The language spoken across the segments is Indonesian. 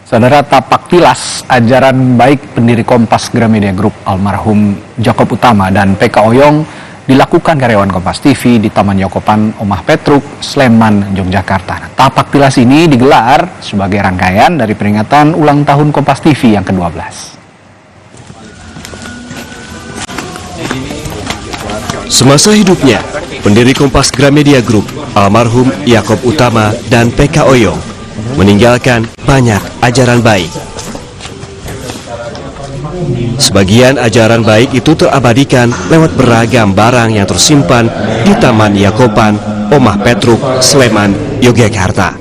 Saudara, tapak tilas ajaran baik pendiri Kompas Gramedia Group almarhum Jakob Utama dan PK Oyong dilakukan karyawan Kompas TV di Taman Yakopan Omah Petruk, Sleman, Yogyakarta. Tapak tilas ini digelar sebagai rangkaian dari peringatan ulang tahun Kompas TV yang ke-12. Semasa hidupnya, pendiri Kompas Gramedia Group almarhum Jakob Utama dan PK Oyong meninggalkan banyak ajaran baik. Sebagian ajaran baik itu terabadikan lewat beragam barang yang tersimpan di Taman Yakopan, Omah Petruk, Sleman, Yogyakarta.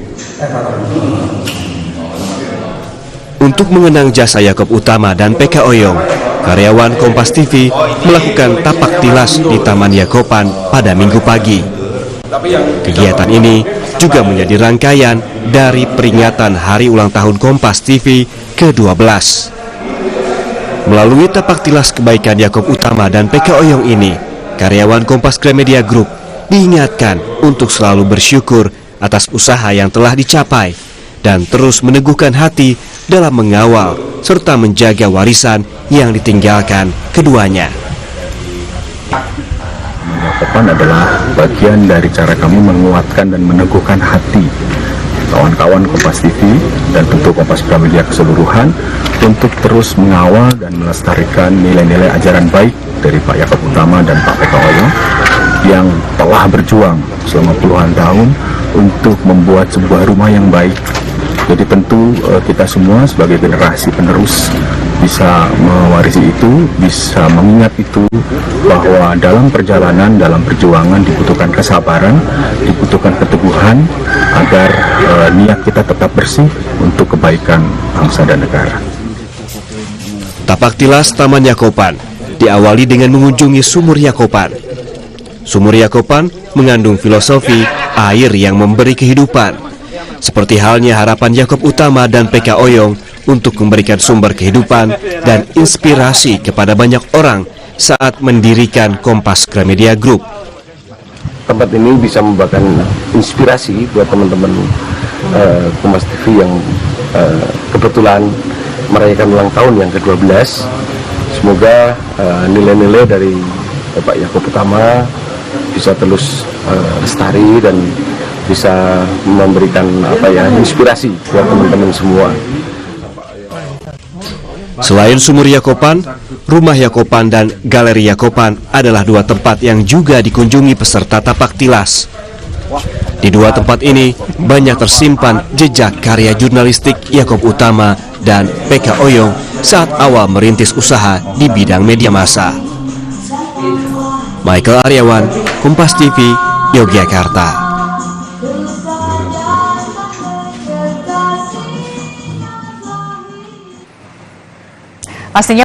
Untuk mengenang jasa Jakob Utama dan PK Oyong, karyawan Kompas TV melakukan tapak tilas di Taman Yakopan pada Minggu pagi. Kegiatan ini juga menjadi rangkaian dari peringatan Hari Ulang Tahun Kompas TV ke-12. Melalui tapak tilas kebaikan Jakob Utama dan PK Oyong ini, karyawan Kompas Gramedia Group diingatkan untuk selalu bersyukur atas usaha yang telah dicapai dan terus meneguhkan hati dalam mengawal serta menjaga warisan yang ditinggalkan keduanya. Yakopan adalah bagian dari cara kami menguatkan dan meneguhkan hati kawan-kawan Kompas TV dan tentu Kompas Gramedia keseluruhan untuk terus mengawal dan melestarikan nilai-nilai ajaran baik dari Pak Jakob Utama dan Pak PK Oyong yang telah berjuang selama puluhan tahun untuk membuat sebuah rumah yang baik. Jadi tentu kita semua sebagai generasi penerus bisa mewarisi itu, bisa mengingat itu, bahwa dalam perjalanan, dalam perjuangan dibutuhkan kesabaran, dibutuhkan keteguhan agar niat kita tetap bersih untuk kebaikan bangsa dan negara. Tapak tilas Taman Yakopan diawali dengan mengunjungi Sumur Yakopan. Sumur Yakopan mengandung filosofi air yang memberi kehidupan. Seperti halnya harapan Jakob Utama dan PK Oyong untuk memberikan sumber kehidupan dan inspirasi kepada banyak orang saat mendirikan Kompas Gramedia Group. Tempat ini bisa membuahkan inspirasi buat teman-teman Kompas TV yang kebetulan merayakan ulang tahun yang ke-12. Semoga nilai-nilai dari Bapak Jakob Utama bisa terus lestari dan bisa memberikan inspirasi buat teman-teman semua. Selain Sumur Yakopan, Rumah Yakopan dan Galeri Yakopan adalah dua tempat yang juga dikunjungi peserta tapak tilas. Di dua tempat ini banyak tersimpan jejak karya jurnalistik Jakob Utama dan PK Oyong saat awal merintis usaha di bidang media massa. Michael Aryawan, Kompas TV, Yogyakarta. Pastinya